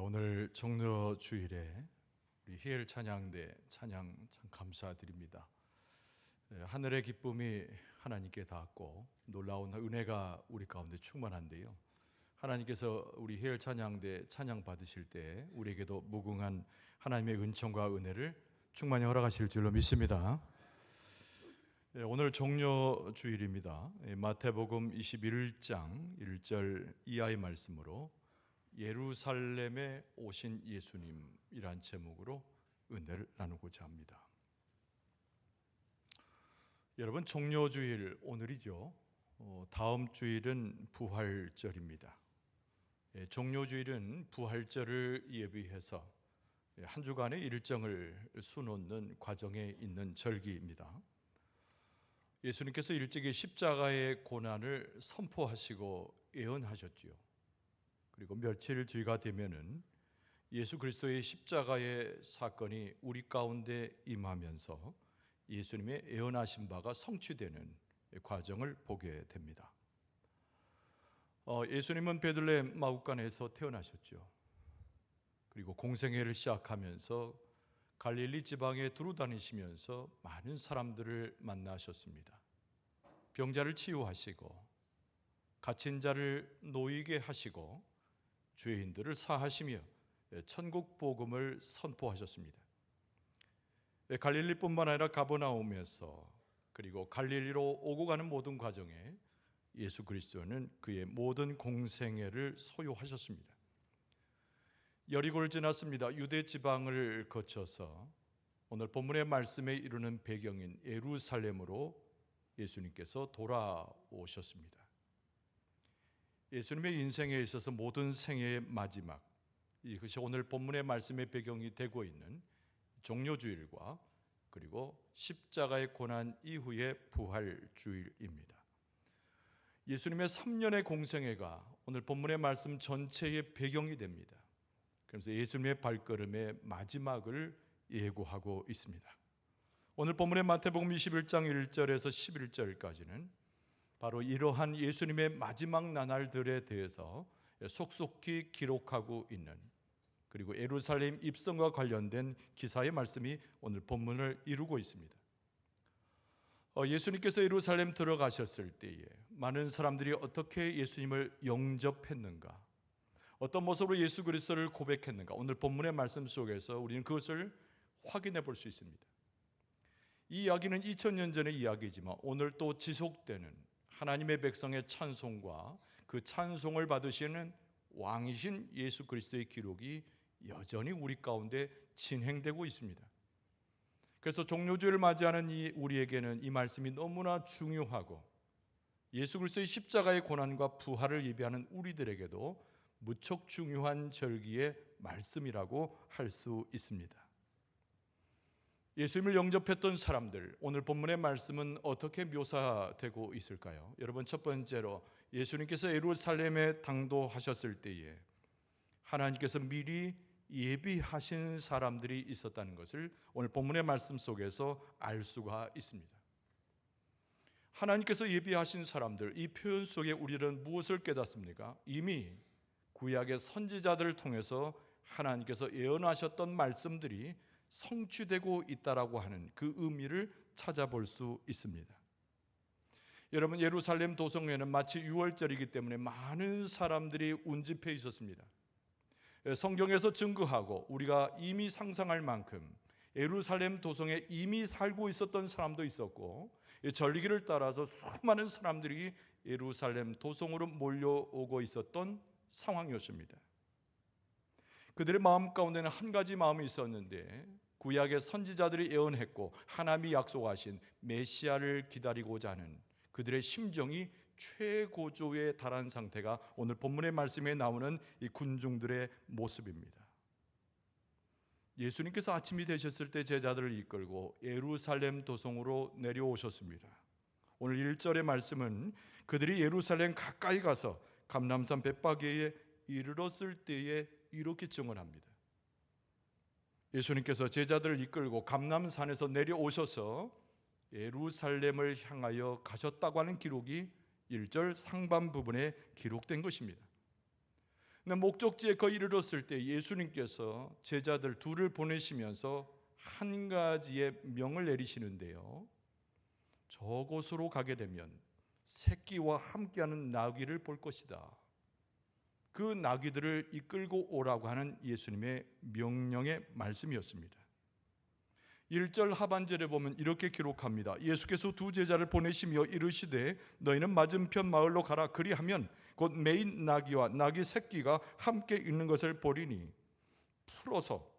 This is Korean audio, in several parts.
오늘 종려 주일에 우리 희엘 찬양대 찬양 참 감사드립니다. 하늘의 기쁨이 하나님께 닿았고 놀라운 은혜가 우리 가운데 충만한데요. 하나님께서 우리 희엘 찬양대 찬양 받으실 때 우리에게도 무궁한 하나님의 은총과 은혜를 충만히 허락하실 줄로 믿습니다. 오늘 종려 주일입니다. 마태복음 21장 1절 이하의 말씀으로 예루살렘에 오신 예수님이란 제목으로 은혜를 나누고자 합니다. 여러분, 종려주일 오늘이죠. 다음 주일은 부활절입니다. 종려주일은 부활절을 예비해서 한 주간의 일정을 수놓는 과정에 있는 절기입니다. 예수님께서 일찍이 십자가의 고난을 선포하시고 예언하셨지요. 그리고 며칠 뒤가 되면은 예수 그리스도의 십자가의 사건이 우리 가운데 임하면서 예수님의 예언하신 바가 성취되는 과정을 보게 됩니다. 예수님은 베들레헴 마구간에서 태어나셨죠. 그리고 공생애를 시작하면서 갈릴리 지방에 두루 다니시면서 많은 사람들을 만나셨습니다. 병자를 치유하시고 갇힌 자를 놓이게 하시고 죄인들을 사하시며 천국 복음을 선포하셨습니다. 갈릴리뿐만 아니라 가버나움에서 그리고 갈릴리로 오고 가는 모든 과정에 예수 그리스도는 그의 모든 공생애를 소유하셨습니다. 여리고를 지났습니다. 유대 지방을 거쳐서 오늘 본문의 말씀에 이르는 배경인 예루살렘으로 예수님께서 돌아오셨습니다. 예수님의 인생에 있어서 모든 생애의 마지막, 이것이 오늘 본문의 말씀의 배경이 되고 있는 종려주일과 그리고 십자가의 고난 이후의 부활주일입니다. 예수님의 3년의 공생애가 오늘 본문의 말씀 전체의 배경이 됩니다. 그래서 예수님의 발걸음의 마지막을 예고하고 있습니다. 오늘 본문의 마태복음 21장 1절에서 11절까지는 바로 이러한 예수님의 마지막 나날들에 대해서 속속히 기록하고 있는, 그리고 예루살렘 입성과 관련된 기사의 말씀이 오늘 본문을 이루고 있습니다. 예수님께서 예루살렘 들어가셨을 때에 많은 사람들이 어떻게 예수님을 영접했는가, 어떤 모습으로 예수 그리스도를 고백했는가, 오늘 본문의 말씀 속에서 우리는 그것을 확인해 볼 수 있습니다. 이 이야기는 2000년 전의 이야기지만 오늘 또 지속되는 하나님의 백성의 찬송과 그 찬송을 받으시는 왕이신 예수 그리스도의 기록이 여전히 우리 가운데 진행되고 있습니다. 그래서 종려주일을 맞이하는 우리에게는 이 말씀이 너무나 중요하고, 예수 그리스도의 십자가의 고난과 부활을 예비하는 우리들에게도 무척 중요한 절기의 말씀이라고 할 수 있습니다. 예수님을 영접했던 사람들, 오늘 본문의 말씀은 어떻게 묘사되고 있을까요? 여러분, 첫 번째로 예수님께서 예루살렘에 당도하셨을 때에 하나님께서 미리 예비하신 사람들이 있었다는 것을 오늘 본문의 말씀 속에서 알 수가 있습니다. 하나님께서 예비하신 사람들, 이 표현 속에 우리는 무엇을 깨닫습니까? 이미 구약의 선지자들을 통해서 하나님께서 예언하셨던 말씀들이 성취되고 있다라고 하는 그 의미를 찾아볼 수 있습니다. 여러분, 예루살렘 도성에는 마치 6월절이기 때문에 많은 사람들이 운집해 있었습니다. 성경에서 증거하고 우리가 이미 상상할 만큼 예루살렘 도성에 이미 살고 있었던 사람도 있었고, 절기를 따라서 수많은 사람들이 예루살렘 도성으로 몰려오고 있었던 상황이었습니다. 그들의 마음 가운데는 한 가지 마음이 있었는데, 구약의 선지자들이 예언했고 하나님이 약속하신 메시아를 기다리고자 하는 그들의 심정이 최고조에 달한 상태가 오늘 본문의 말씀에 나오는 이 군중들의 모습입니다. 예수님께서 아침이 되셨을 때 제자들을 이끌고 예루살렘 도성으로 내려오셨습니다. 오늘 1절의 말씀은 그들이 예루살렘 가까이 가서 감람산 벳바게에 이르렀을 때에 이렇게 증언합니다. 예수님께서 제자들을 이끌고 감람산에서 내려오셔서 예루살렘을 향하여 가셨다고 하는 기록이 1절 상반 부분에 기록된 것입니다. 근데 목적지에 거의 이르렀을 때 예수님께서 제자들 둘을 보내시면서 한 가지의 명을 내리시는데요, 저곳으로 가게 되면 새끼와 함께하는 나귀를 볼 것이다. 그 나귀들을 이끌고 오라고 하는 예수님의 명령의 말씀이었습니다. 1절 하반절에 보면 이렇게 기록합니다. 예수께서 두 제자를 보내시며 이르시되 너희는 맞은편 마을로 가라. 그리하면 곧 매인 나귀와 나귀 새끼가 함께 있는 것을 보리니 풀어서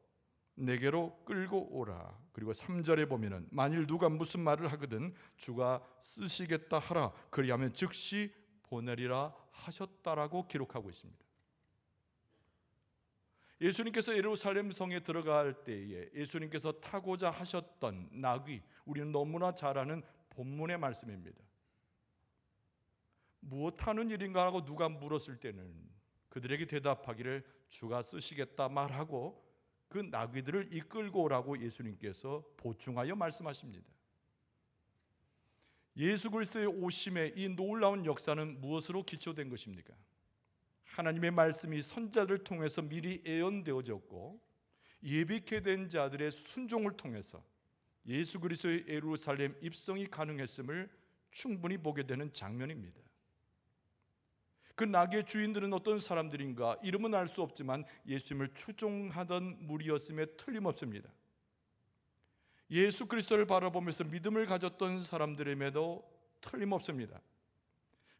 내게로 끌고 오라. 그리고 3절에 보면은 만일 누가 무슨 말을 하거든 주가 쓰시겠다 하라. 그리하면 즉시 보내리라 하셨다라고 기록하고 있습니다. 예수님께서 예루살렘 성에 들어갈 때에 예수님께서 타고자 하셨던 나귀, 우리는 너무나 잘 아는 본문의 말씀입니다. 무엇 하는 일인가 하고 누가 물었을 때는 그들에게 대답하기를 주가 쓰시겠다 말하고 그 나귀들을 이끌고 오라고 예수님께서 보충하여 말씀하십니다. 예수 그리스도의 오심의 이 놀라운 역사는 무엇으로 기초된 것입니까? 하나님의 말씀이 선자들을 통해서 미리 예언되어졌고 예비케 된 자들의 순종을 통해서 예수 그리스도의 예루살렘 입성이 가능했음을 충분히 보게 되는 장면입니다. 그 나귀의 주인들은 어떤 사람들인가 이름은 알 수 없지만 예수님을 추종하던 무리였음에 틀림없습니다. 예수 그리스도를 바라보면서 믿음을 가졌던 사람들임에도 틀림없습니다.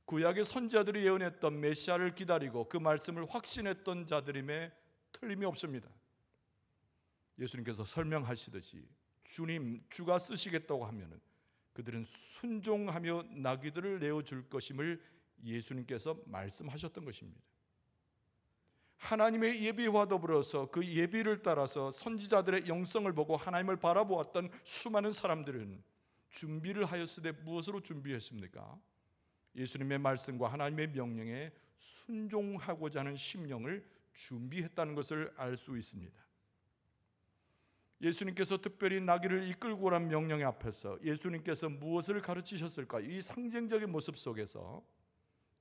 구약의 선지자들이 예언했던 메시아를 기다리고 그 말씀을 확신했던 자들임에 틀림이 없습니다. 예수님께서 설명하시듯이 주님, 주가 쓰시겠다고 하면 그들은 순종하며 나귀들을 내어줄 것임을 예수님께서 말씀하셨던 것입니다. 하나님의 예비와 더불어서 그 예비를 따라서 선지자들의 영성을 보고 하나님을 바라보았던 수많은 사람들은 준비를 하였으되 무엇으로 준비했습니까? 예수님의 말씀과 하나님의 명령에 순종하고자 하는 심령을 준비했다는 것을 알 수 있습니다. 예수님께서 특별히 나귀를 이끌고 오라는 명령 앞에서 예수님께서 무엇을 가르치셨을까? 이 상징적인 모습 속에서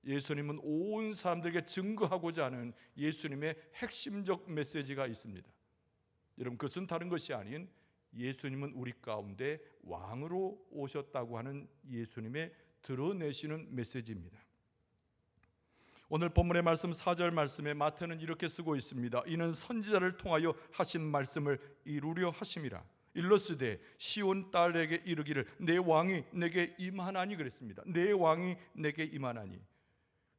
예수님은 온 사람들에게 증거하고자 하는 예수님의 핵심적 메시지가 있습니다. 여러분, 그것은 다른 것이 아닌 예수님은 우리 가운데 왕으로 오셨다고 하는 예수님의 드러내시는 메시지입니다. 오늘 본문의 말씀 4절 말씀에 마태는 이렇게 쓰고 있습니다. 이는 선지자를 통하여 하신 말씀을 이루려 하심이라. 일러스되 시온 딸에게 이르기를 내 왕이 내게 임하나니 그랬습니다. 내 왕이 내게 임하나니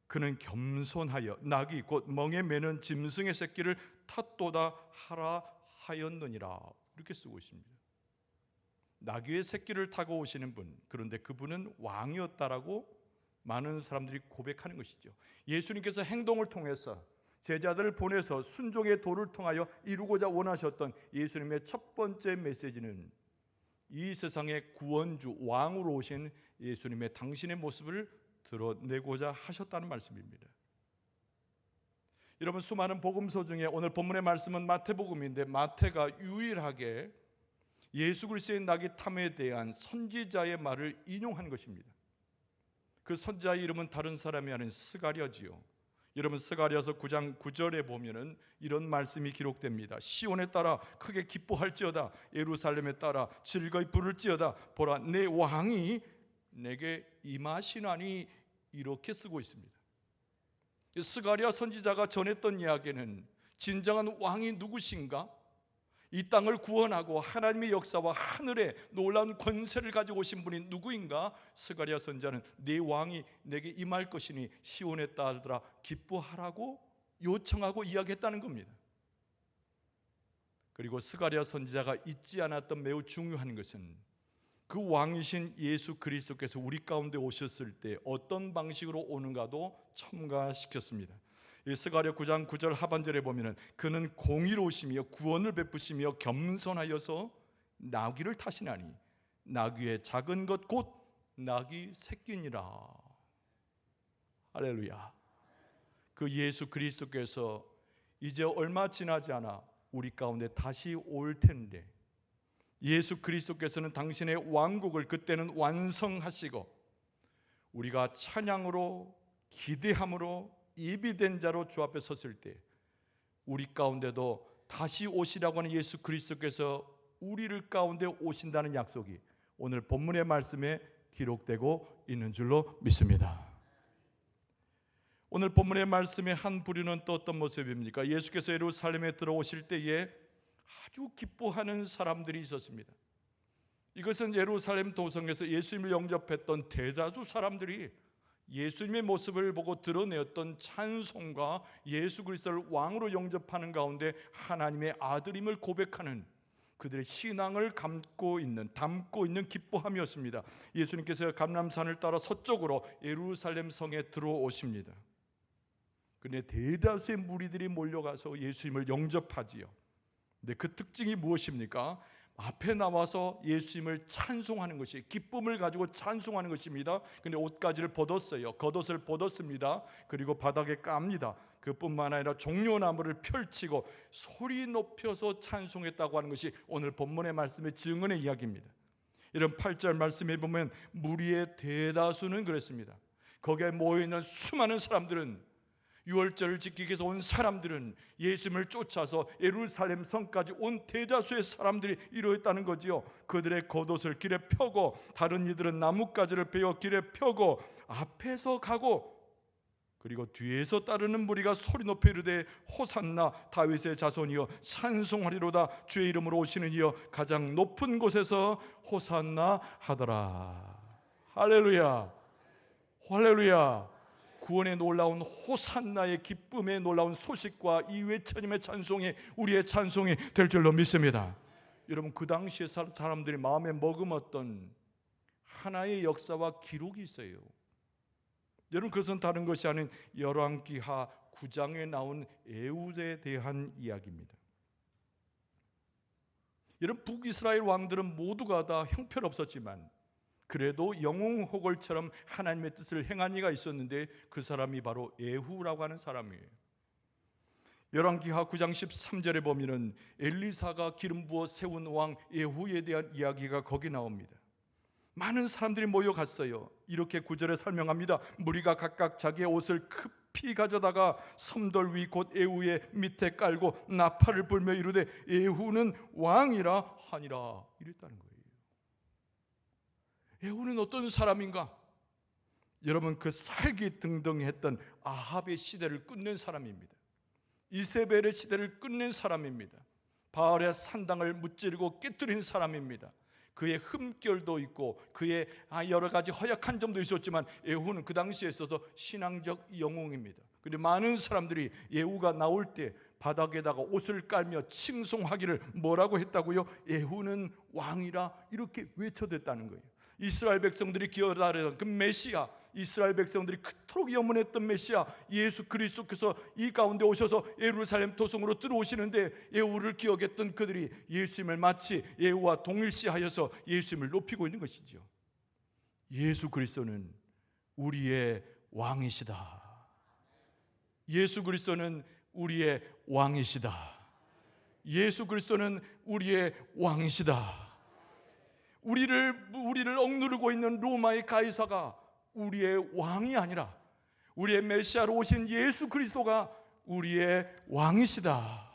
그는 겸손하여 나귀 곧 멍에 매는 짐승의 새끼를 탓도다 하라 하였느니라. 이렇게 쓰고 있습니다. 나귀의 새끼를 타고 오시는 분, 그런데 그분은 왕이었다라고 많은 사람들이 고백하는 것이죠. 예수님께서 행동을 통해서 제자들을 보내서 순종의 도를 통하여 이루고자 원하셨던 예수님의 첫 번째 메시지는 이 세상의 구원주 왕으로 오신 예수님의 당신의 모습을 드러내고자 하셨다는 말씀입니다. 여러분, 수많은 복음서 중에 오늘 본문의 말씀은 마태복음인데 마태가 유일하게 예수 그리스도의 나귀 탐에 대한 선지자의 말을 인용한 것입니다. 그 선지자의 이름은 다른 사람이 아닌 스가랴지요. 여러분, 스가랴서 9장 9절에 보면은 이런 말씀이 기록됩니다. 시온에 따라 크게 기뻐할지어다. 예루살렘에 따라 즐거이 부를지어다. 보라, 내 왕이 내게 임하시나니. 이렇게 쓰고 있습니다. 스가랴 선지자가 전했던 이야기는 진정한 왕이 누구신가? 이 땅을 구원하고 하나님의 역사와 하늘의 놀라운 권세를 가지고 오신 분이 누구인가? 스가랴 선지자는 네 왕이 내게 임할 것이니 시온에 따르라 기뻐하라고 요청하고 이야기했다는 겁니다. 그리고 스가랴 선지자가 잊지 않았던 매우 중요한 것은 그 왕이신 예수 그리스도께서 우리 가운데 오셨을 때 어떤 방식으로 오는가도 첨가시켰습니다. 스가랴 9장 9절 하반절에 보면은 그는 공의로우시며 구원을 베푸시며 겸손하여서 나귀를 타시나니 나귀의 작은 것 곧 나귀 새끼니라. 할렐루야. 그 예수 그리스도께서 이제 얼마 지나지 않아 우리 가운데 다시 올 텐데 예수 그리스도께서는 당신의 왕국을 그때는 완성하시고 우리가 찬양으로 기대함으로 예비된 자로 주 앞에 섰을 때 우리 가운데도 다시 오시라고 하는 예수 그리스도께서 우리를 가운데 오신다는 약속이 오늘 본문의 말씀에 기록되고 있는 줄로 믿습니다. 오늘 본문의 말씀의 한 부류는 또 어떤 모습입니까? 예수께서 예루살렘에 들어오실 때에 아주 기뻐하는 사람들이 있었습니다. 이것은 예루살렘 도성에서 예수님을 영접했던 대다수 사람들이 예수님의 모습을 보고 드러내었던 찬송과 예수 그리스도를 왕으로 영접하는 가운데 하나님의 아들임을 고백하는 그들의 신앙을 담고 있는 기뻐함이었습니다. 예수님께서 감람산을 따라 서쪽으로 예루살렘 성에 들어오십니다. 그런데 대다수의 무리들이 몰려가서 예수님을 영접하지요. 근데 그 특징이 무엇입니까? 앞에 나와서 예수님을 찬송하는 것이, 기쁨을 가지고 찬송하는 것입니다. 근데 옷가지를 벗었어요. 겉옷을 벗었습니다. 그리고 바닥에 깝니다. 그뿐만 아니라 종려나무를 펼치고 소리 높여서 찬송했다고 하는 것이 오늘 본문의 말씀의 증언의 이야기입니다. 이런 8절 말씀에 보면 무리의 대다수는 그랬습니다. 거기에 모여있는 수많은 사람들은, 유월절을 지키기 위해서 온 사람들은, 예수님을 쫓아서 예루살렘 성까지 온 대다수의 사람들이 이루어졌다는 거지요. 그들의 겉옷을 길에 펴고, 다른 이들은 나뭇가지를 베어 길에 펴고 앞에서 가고, 그리고 뒤에서 따르는 무리가 소리 높여 이르되 호산나 다윗의 자손이여 찬송하리로다, 주의 이름으로 오시는 이여 가장 높은 곳에서 호산나 하더라. 할렐루야, 할렐루야. 구원의 놀라운 호산나의 기쁨의 놀라운 소식과 이 외쳐짐의 찬송이 우리의 찬송이 될 줄로 믿습니다. 여러분, 그 당시에 사람들이 마음에 머금었던 하나의 역사와 기록이 있어요. 여러분, 그것은 다른 것이 아닌 열왕기하 9장에 나온 에훗에 대한 이야기입니다. 여러분, 북이스라엘 왕들은 모두가 다 형편없었지만 그래도 영웅호걸처럼 하나님의 뜻을 행한 이가 있었는데 그 사람이 바로 에후라고 하는 사람이에요. 열왕기하 9장 13절에 보면은 엘리사가 기름 부어 세운 왕 에후에 대한 이야기가 거기 나옵니다. 많은 사람들이 모여갔어요. 이렇게 9절에 설명합니다. 무리가 각각 자기의 옷을 급히 가져다가 섬돌 위 곧 에후의 밑에 깔고 나팔을 불며 이르되 에후는 왕이라 하니라, 이랬다는 거예요. 에후는 어떤 사람인가? 여러분, 그 살기등등했던 아합의 시대를 끝낸 사람입니다. 이세벨의 시대를 끝낸 사람입니다. 바알의 산당을 무찌르고 깨뜨린 사람입니다. 그의 흠결도 있고 그의 여러 가지 허약한 점도 있었지만 에후는 그 당시에 있어서 신앙적 영웅입니다. 그런데 많은 사람들이 에후가 나올 때 바닥에다가 옷을 깔며 칭송하기를 뭐라고 했다고요? 에후는 왕이라, 이렇게 외쳐댔다는 거예요. 이스라엘 백성들이 기다리던 그 메시아, 이스라엘 백성들이 그토록 염원했던 메시아 예수 그리스도께서 이 가운데 오셔서 예루살렘 도성으로 들어오시는데 에후를 기억했던 그들이 예수님을 마치 에후와 동일시하여서 예수님을 높이고 있는 것이죠. 예수 그리스도는 우리의 왕이시다. 예수 그리스도는 우리의 왕이시다. 예수 그리스도는 우리의 왕이시다. 우리를 억누르고 있는 로마의 가이사가 우리의 왕이 아니라 우리의 메시아로 오신 예수 그리스도가 우리의 왕이시다.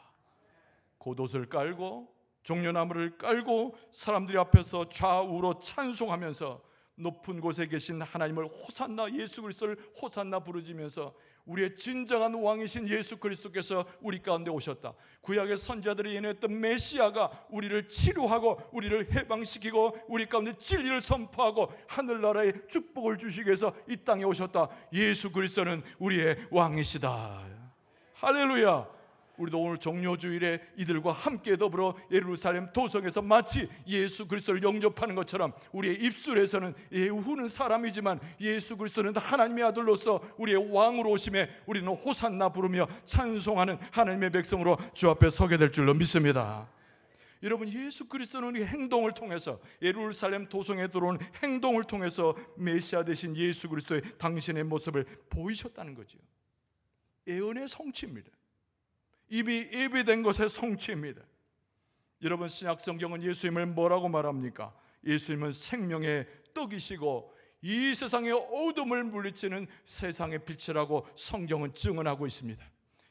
겉옷을 깔고 종려나무를 깔고 사람들이 앞에서 좌우로 찬송하면서 높은 곳에 계신 하나님을 호산나, 예수 그리스도를 호산나 부르짖으면서 우리의 진정한 왕이신 예수 그리스도께서 우리 가운데 오셨다. 구약의 선지자들이 예언했던 메시아가 우리를 치료하고 우리를 해방시키고 우리 가운데 진리를 선포하고 하늘나라의 축복을 주시기 위해서 이 땅에 오셨다. 예수 그리스도는 우리의 왕이시다. 할렐루야. 우리도 오늘 종료주일에 이들과 함께 더불어 예루살렘 도성에서 마치 예수 그리스도를 영접하는 것처럼 우리의 입술에서는 에후는 사람이지만 예수 그리스도는 하나님의 아들로서 우리의 왕으로 오심에 우리는 호산나 부르며 찬송하는 하나님의 백성으로 주 앞에 서게 될 줄로 믿습니다. 여러분, 예수 그리스도는 우리 행동을 통해서, 예루살렘 도성에 들어온 행동을 통해서 메시아 되신 예수 그리스도의 당신의 모습을 보이셨다는 거죠. 예언의 성취입니다. 이미 예비된 것의 성취입니다. 여러분, 신약 성경은 예수님을 뭐라고 말합니까? 예수님은 생명의 떡이시고 이 세상의 어둠을 물리치는 세상의 빛이라고 성경은 증언하고 있습니다.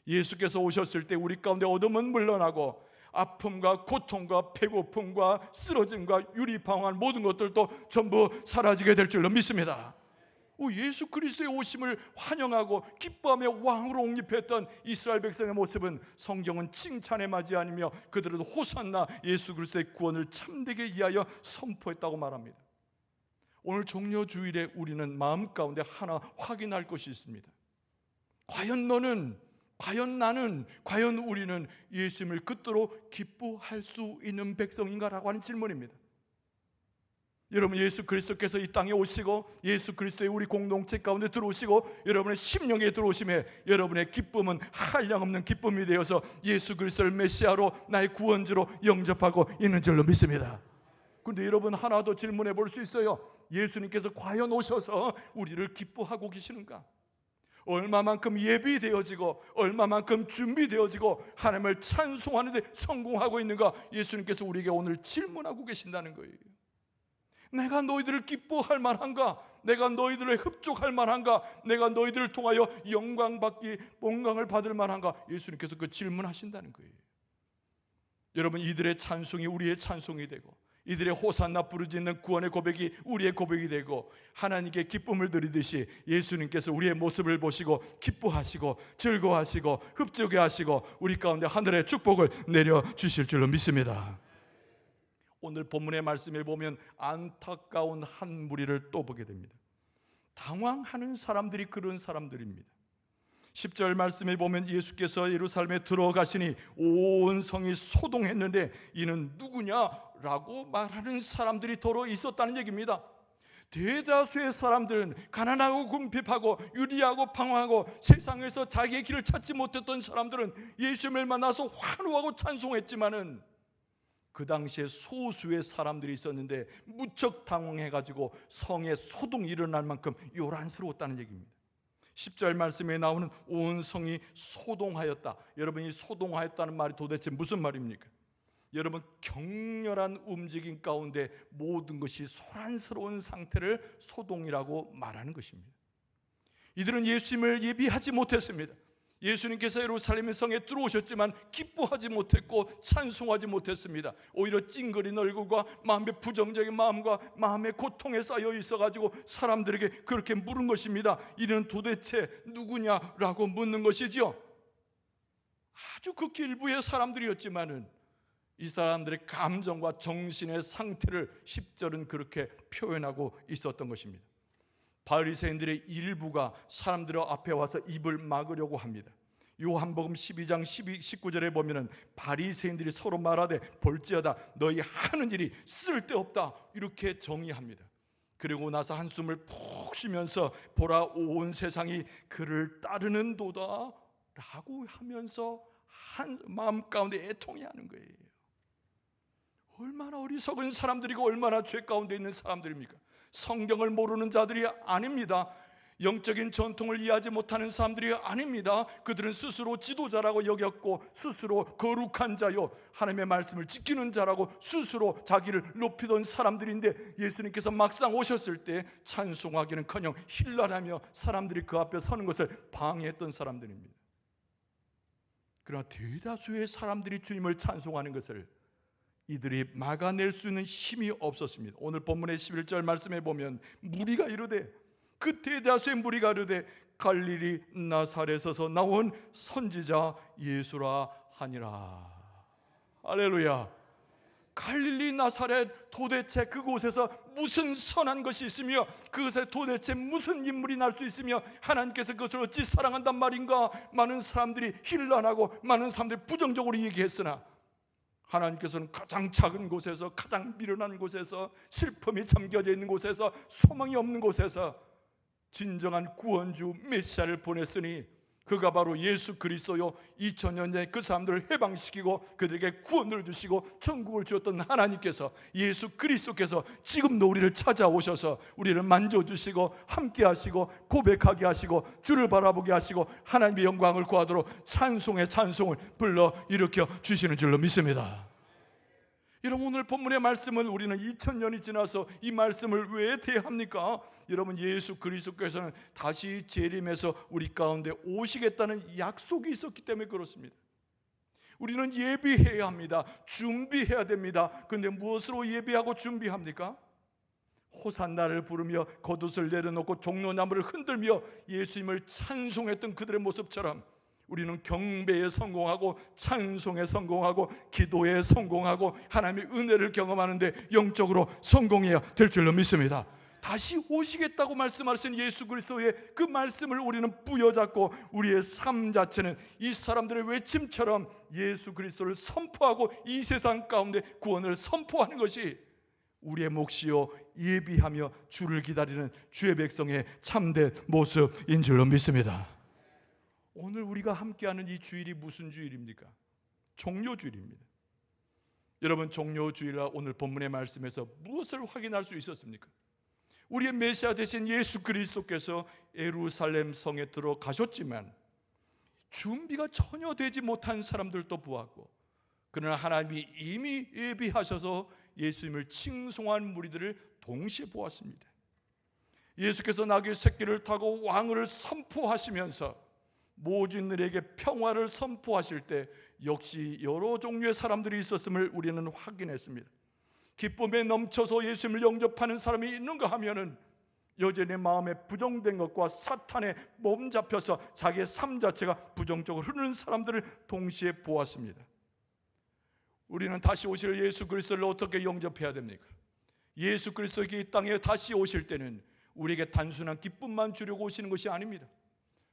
예수께서 오셨을 때 우리 가운데 어둠은 물러나고 아픔과 고통과 배고픔과 쓰러짐과 유리방황한 모든 것들도 전부 사라지게 될 줄로 믿습니다. 예수 그리스도의 오심을 환영하고 기뻐하며 왕으로 옹립했던 이스라엘 백성의 모습은 성경은 칭찬에 맞이하며 그들은 호산나 예수 그리스도의 구원을 참되게 위하여 선포했다고 말합니다. 오늘 종려주일에 우리는 마음 가운데 하나 확인할 것이 있습니다. 과연 너는, 과연 나는, 과연 우리는 예수님을 그토록 기뻐할 수 있는 백성인가라고 하는 질문입니다. 여러분, 예수 그리스도께서 이 땅에 오시고 예수 그리스도의 우리 공동체 가운데 들어오시고 여러분의 심령에 들어오심에 여러분의 기쁨은 한량없는 기쁨이 되어서 예수 그리스도를 메시아로 나의 구원주로 영접하고 있는 줄로 믿습니다. 그런데 여러분, 하나 더 질문해 볼 수 있어요. 예수님께서 과연 오셔서 우리를 기뻐하고 계시는가? 얼마만큼 예비되어지고 얼마만큼 준비되어지고 하나님을 찬송하는 데 성공하고 있는가? 예수님께서 우리에게 오늘 질문하고 계신다는 거예요. 내가 너희들을 기뻐할 만한가? 내가 너희들을 흡족할 만한가? 내가 너희들을 통하여 영광을 받을 만한가? 예수님께서 그 질문하신다는 거예요. 여러분, 이들의 찬송이 우리의 찬송이 되고 이들의 호산나 부르짖는 구원의 고백이 우리의 고백이 되고 하나님께 기쁨을 드리듯이 예수님께서 우리의 모습을 보시고 기뻐하시고 즐거워하시고 흡족해 하시고 우리 가운데 하늘의 축복을 내려주실 줄로 믿습니다. 오늘 본문의 말씀에 보면 안타까운 한 무리를 또 보게 됩니다. 당황하는 사람들이 그런 사람들입니다. 10절 말씀에 보면 예수께서 예루살렘에 들어가시니 온 성이 소동했는데 이는 누구냐라고 말하는 사람들이 더러 있었다는 얘기입니다. 대다수의 사람들은 가난하고 궁핍하고 유리하고 방황하고 세상에서 자기의 길을 찾지 못했던 사람들은 예수님을 만나서 환호하고 찬송했지만은 그 당시에 소수의 사람들이 있었는데 무척 당황해가지고 성에 소동이 일어날 만큼 요란스러웠다는 얘기입니다. 10절 말씀에 나오는 온 성이 소동하였다. 여러분, 이 소동하였다는 말이 도대체 무슨 말입니까? 여러분, 격렬한 움직임 가운데 모든 것이 소란스러운 상태를 소동이라고 말하는 것입니다. 이들은 예수님을 예비하지 못했습니다. 예수님께서 예루살렘 성에 들어오셨지만 기뻐하지 못했고 찬송하지 못했습니다. 오히려 찡그린 얼굴과 마음의 부정적인 마음과 마음의 고통에 쌓여 있어가지고 사람들에게 그렇게 물은 것입니다. 이는 도대체 누구냐라고 묻는 것이죠. 아주 극히 일부의 사람들이었지만은 이 사람들의 감정과 정신의 상태를 10절은 그렇게 표현하고 있었던 것입니다. 바리새인들의 일부가 사람들 앞에 와서 입을 막으려고 합니다. 요한복음 12장 19절에 보면은 바리새인들이 서로 말하되 볼지어다 너희 하는 일이 쓸데없다 이렇게 정의합니다. 그리고 나서 한숨을 푹 쉬면서 보라 온 세상이 그를 따르는도다 라고 하면서 한 마음 가운데 애통해하는 거예요. 얼마나 어리석은 사람들이고 얼마나 죄 가운데 있는 사람들입니까? 성경을 모르는 자들이 아닙니다. 영적인 전통을 이해하지 못하는 사람들이 아닙니다. 그들은 스스로 지도자라고 여겼고 스스로 거룩한 자요 하나님의 말씀을 지키는 자라고 스스로 자기를 높이던 사람들인데 예수님께서 막상 오셨을 때 찬송하기는커녕 힐랄하며 사람들이 그 앞에 서는 것을 방해했던 사람들입니다. 그러나 대다수의 사람들이 주님을 찬송하는 것을 이들이 막아낼 수 있는 힘이 없었습니다. 오늘 본문의 11절 말씀에 보면 무리가 이르되 그 대다수의 무리가 이르되 갈릴리 나사렛에서 나온 선지자 예수라 하니라. 할렐루야. 갈릴리 나사렛 도대체 그곳에서 무슨 선한 것이 있으며 그것에 도대체 무슨 인물이 날 수 있으며 하나님께서 그것을 어찌 사랑한단 말인가. 많은 사람들이 힐난하고 많은 사람들이 부정적으로 얘기했으나 하나님께서는 가장 작은 곳에서 가장 미련한 곳에서 슬픔이 잠겨져 있는 곳에서 소망이 없는 곳에서 진정한 구원주 메시아를 보냈으니 그가 바로 예수 그리스도요 2000년 전에 그 사람들을 해방시키고 그들에게 구원을 주시고 천국을 주었던 하나님께서 예수 그리스도께서 지금도 우리를 찾아오셔서 우리를 만져주시고 함께 하시고 고백하게 하시고 주를 바라보게 하시고 하나님의 영광을 구하도록 찬송의 찬송을 불러 일으켜 주시는 줄로 믿습니다. 여러분, 오늘 본문의 말씀을 우리는 2000년이 지나서 이 말씀을 왜 대합니까? 여러분, 예수 그리스도께서는 다시 재림해서 우리 가운데 오시겠다는 약속이 있었기 때문에 그렇습니다. 우리는 예비해야 합니다. 준비해야 됩니다. 그런데 무엇으로 예비하고 준비합니까? 호산나를 부르며 겉옷을 내려놓고 종려나무를 흔들며 예수님을 찬송했던 그들의 모습처럼 우리는 경배에 성공하고 찬송에 성공하고 기도에 성공하고 하나님의 은혜를 경험하는데 영적으로 성공해야 될 줄로 믿습니다. 다시 오시겠다고 말씀하신 예수 그리스도의 그 말씀을 우리는 부여잡고 우리의 삶 자체는 이 사람들의 외침처럼 예수 그리스도를 선포하고 이 세상 가운데 구원을 선포하는 것이 우리의 몫이요 예비하며 주를 기다리는 주의 백성의 참된 모습인 줄로 믿습니다. 오늘 우리가 함께하는 이 주일이 무슨 주일입니까? 종료주일입니다. 여러분, 종료주일날 오늘 본문의 말씀에서 무엇을 확인할 수 있었습니까? 우리의 메시아 되신 예수 그리스도께서 예루살렘 성에 들어가셨지만 준비가 전혀 되지 못한 사람들도 보았고, 그러나 하나님이 이미 예비하셔서 예수님을 칭송한 무리들을 동시에 보았습니다. 예수께서 나귀 새끼를 타고 왕을 선포하시면서 모든 이들에게 평화를 선포하실 때 역시 여러 종류의 사람들이 있었음을 우리는 확인했습니다. 기쁨에 넘쳐서 예수님을 영접하는 사람이 있는가 하면은 여전히 마음에 부정된 것과 사탄에 몸 잡혀서 자기의 삶 자체가 부정적으로 흐르는 사람들을 동시에 보았습니다. 우리는 다시 오실 예수 그리스도를 어떻게 영접해야 됩니까? 예수 그리스도가 이 땅에 다시 오실 때는 우리에게 단순한 기쁨만 주려고 오시는 것이 아닙니다.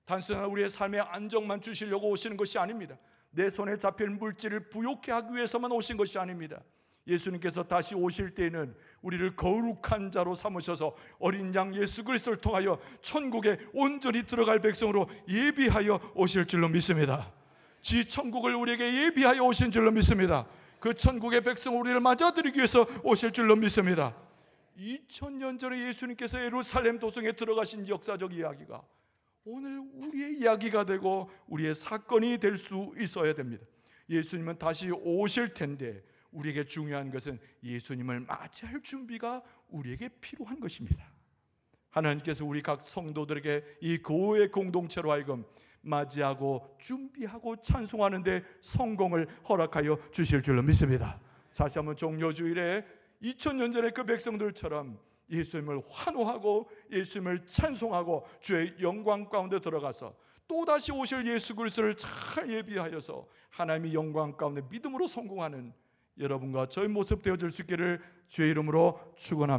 단순한 우리의 삶의 안정만 주시려고 오시는 것이 아닙니다. 내 손에 잡힐 물질을 부욕해 하기 위해서만 오신 것이 아닙니다. 예수님께서 다시 오실 때에는 우리를 거룩한 자로 삼으셔서 어린 양 예수 그리스도를 통하여 천국에 온전히 들어갈 백성으로 예비하여 오실 줄로 믿습니다. 지 천국을 우리에게 예비하여 오신 줄로 믿습니다. 그 천국의 백성 우리를 맞아들이기 위해서 오실 줄로 믿습니다. 2000년 전에 예수님께서 예루살렘 도성에 들어가신 역사적 이야기가 오늘 우리의 이야기가 되고 우리의 사건이 될 수 있어야 됩니다. 예수님은 다시 오실 텐데 우리에게 중요한 것은 예수님을 맞이할 준비가 우리에게 필요한 것입니다. 하나님께서 우리 각 성도들에게 이 교회 공동체로 하여금 맞이하고 준비하고 찬송하는 데 성공을 허락하여 주실 줄로 믿습니다. 다시 한번 종료주일에 2000년 전에 그 백성들처럼 예수님을 환호하고 예수님을 찬송하고 주의 영광 가운데 들어가서 또다시 오실 예수 그리스도를 잘 예비하여서 하나님의 영광 가운데 믿음으로 성공하는 여러분과 저의 모습 되어줄 수 있기를 주의 이름으로 축원합니다.